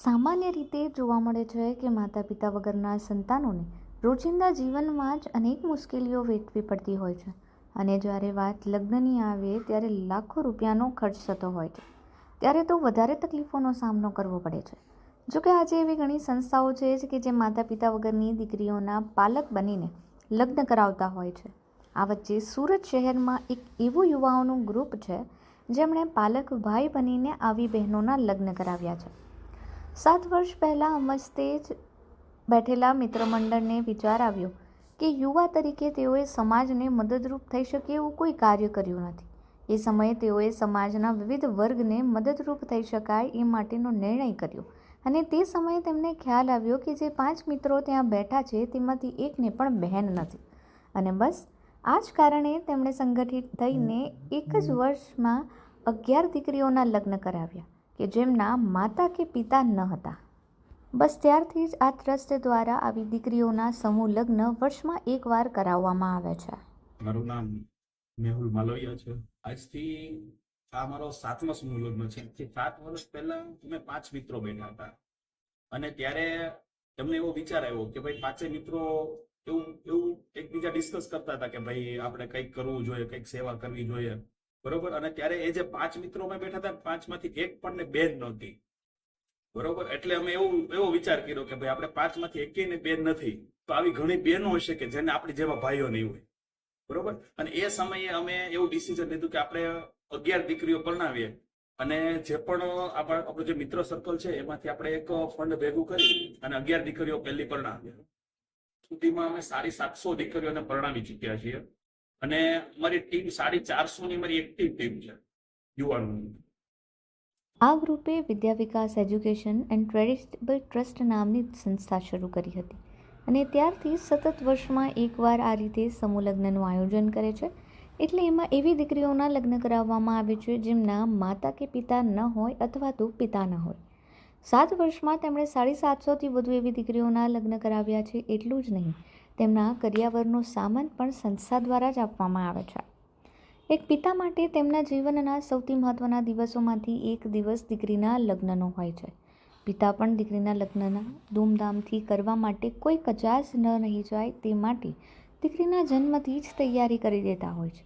સામાન્ય રીતે જોવા મળે છે કે માતા-પિતા વગરના સંતાનોને રોજિંદા જીવનમાં જ અનેક મુશ્કેલીઓ વેઠવી પડતી હોય છે અને જ્યારે વાત લગ્નની આવે ત્યારે લાખો રૂપિયાનો ખર્ચ થતો હોય છે. ત્યારે તો વધારે તકલીફોનો સામનો કરવો પડે છે. જોકે આજે એવી ઘણી સંસ્થાઓ છે જ કે જે માતા-પિતા વગરની દીકરીઓના પાલક બનીને લગ્ન કરાવતા હોય છે. આ વચ્ચે સુરત શહેરમાં એક એવું યુવાઓનું ગ્રુપ છે જેમણે પાલક ભાઈ બનીને આવી બહેનોના લગ્ન કરાવ્યા છે. 7 વર્ષ પહેલાં અમસ્તે જ બેઠેલા મિત્રમંડળને વિચાર આવ્યો કે યુવા તરીકે તેઓએ સમાજને મદદરૂપ થઈ શકે એવું કોઈ કાર્ય કર્યું નથી. એ સમયે તેઓએ સમાજના વિવિધ વર્ગને મદદરૂપ થઈ શકાય એ માટેનો નિર્ણય કર્યો અને તે સમયે તેમને ખ્યાલ આવ્યો કે જે 5 મિત્રો ત્યાં બેઠા છે તેમાંથી એકને પણ બહેન નથી અને બસ આ જ કારણે તેમણે સંગઠિત થઈને એક જ વર્ષમાં 11 દીકરીઓના લગ્ન કરાવ્યા કે જેમના માતા કે પિતા ન હતા. બસ ત્યારથી જ આ ટ્રસ્ટ દ્વારા આવી દીકરીઓના સમૂહ લગ્ન વર્ષમાં એકવાર કરાવવામાં આવે છે. મારું નામ મેહુલ માલવિયા છે. આજથી આ મારો 7મો સમૂહ લગ્ન છે. 7 વર્ષ પહેલા અમે 5 મિત્રો બેઠા હતા અને ત્યારે તમને એવો વિચાર આવ્યો કે ભાઈ 5 મિત્રો એવું એકબીજા ડિસ્કસ કરતા હતા કે ભાઈ આપણે કંઈક કરવું જોઈએ, કંઈક સેવા કરવી જોઈએ, બરોબર. અને ત્યારે એ જે 5 મિત્રો અમે બેઠા હતા 5માંથી એક પણ બેન નહોતી, બરોબર. એટલે અમે એવો વિચાર કર્યો કે ભાઈ આપણે 5માંથી એકેયને બેન નથી, તો આવી ઘણી બહેનો હશે કે જેને આપણી જેવા ભાઈઓ નહીં હોય, બરોબર. અને એ સમયે અમે એવું ડિસિઝન લીધું કે આપણે 11 દીકરીઓ પરણાવીએ અને જે પણ આપણું જે મિત્ર સર્કલ છે એમાંથી આપણે એક ફંડ ભેગું કરી અને 11 દીકરીઓ પહેલી પરણાવીએ. સુધીમાં અમે 750 દીકરીઓને પરણાવી ચૂક્યા છીએ અને અમારી ટીમ 450 ની મારી એક્ટિવ ટીમ છે યુવાનોની. આ ગ્રુપે વિદ્યા વિકાસ એજ્યુકેશન એન્ડ ચેરિટેબલ ટ્રસ્ટ નામની સંસ્થા શરૂ કરી હતી અને ત્યારથી સતત વર્ષમાં એકવાર આ રીતે સમૂહ લગ્નનું આયોજન કરે છે. એટલે એમાં એવી દીકરીઓના લગ્ન કરાવવામાં આવે છે જેમના માતા કે પિતા ન હોય અથવા તો પિતા ન હોય. 7 વર્ષમાં તેમણે 750થી વધુ એવી દીકરીઓના લગ્ન કરાવ્યા છે. એટલું જ નહીં, તેમના કરિયાવરનો સામાન પણ સંસ્થા દ્વારા જ આપવામાં આવે છે. એક પિતા માટે તેમના જીવનના સૌથી મહત્ત્વના દિવસોમાંથી એક દિવસ દીકરીના લગ્નનો હોય છે. પિતા પણ દીકરીના લગ્નના ધૂમધામથી કરવા માટે કોઈ કચાશ ન રહી જાય તે માટે દીકરીના જન્મથી જ તૈયારી કરી દેતા હોય છે.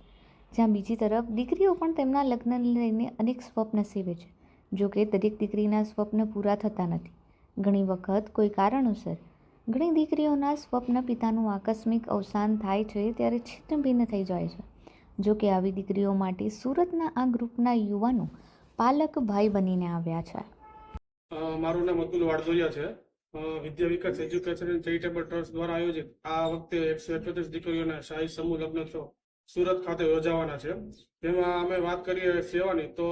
જ્યાં બીજી તરફ દીકરીઓ પણ તેમના લગ્નને લઈને અનેક સ્વપ્ન સેવે છે. જો કે દરેક દીકરીના સ્વપ્ન પૂરા થતા નથી. ઘણી વખત કોઈ કારણોસર ઘણી દીકરીઓના સ્વપ્ન પિતાનું આકસ્મિક અવસાન થાય છે ત્યારે છિન્ન ભિન્ન થઈ જાય છે. જો કે આવી દીકરીઓ માટે સુરતના આ ગ્રુપના યુવાનો પાલક ભાઈ બનીને આવ્યા છે. મારું નામ અતુલ વાડદોરિયા છે. વિદ્યા વિકાસ એજ્યુકેશન એન્ડ ચેરિટેબલ ટ્રસ્ટ દ્વારા આયોજિત આ વખતે 131 દીકરીઓના શાહી સમૂહ લગ્નોત્સવ સુરત ખાતે યોજાવાના છે. તેમાં અમે વાત કરીએ સેવાની તો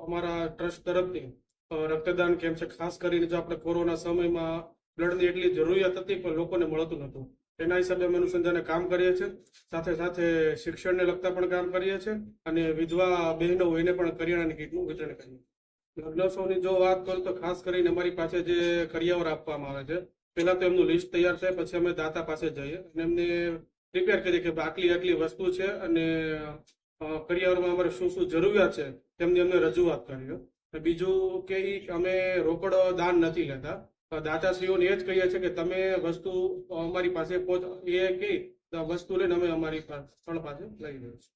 અમારા ટ્રસ્ટ તરફથી રક્તદાન કેમ્પ છે. ખાસ કરીને જો આપણે કોરોના સમયમાં બ્લડની એટલી જરૂરિયાત હતી પણ લોકોને મળતું નહોતું, એના હિસાબે અમે અનુસંધાને કામ કરીએ છીએ. સાથે સાથે શિક્ષણને લગતા પણ કામ કરીએ છીએ અને વિધવા બહેનો એને પણ કરિયાણાની કીટનું વિતરણ કરીએ. લગ્નોત્સવની જો વાત કરું તો ખાસ કરીને અમારી પાસે જે કરિયાવર આપવામાં આવે છે, પહેલા તો એમનું લિસ્ટ તૈયાર થાય, પછી અમે દાતા પાસે જઈએ અને એમને પ્રિપેર કરીએ કે આટલી વસ્તુ છે અને કરિયાવરમાં અમારે શું શું જરૂરિયાત છે તેમની અમને રજૂઆત કરીએ. બીજું કે અમે રોકડ દાન નથી લેતા. દાતાશ્રીઓને એ જ કહીએ છીએ કે તમે વસ્તુ અમારી પાસે એ કહી વસ્તુ લઈને અમે અમારી સ્થળ પાસે લઈ જઈએ છીએ.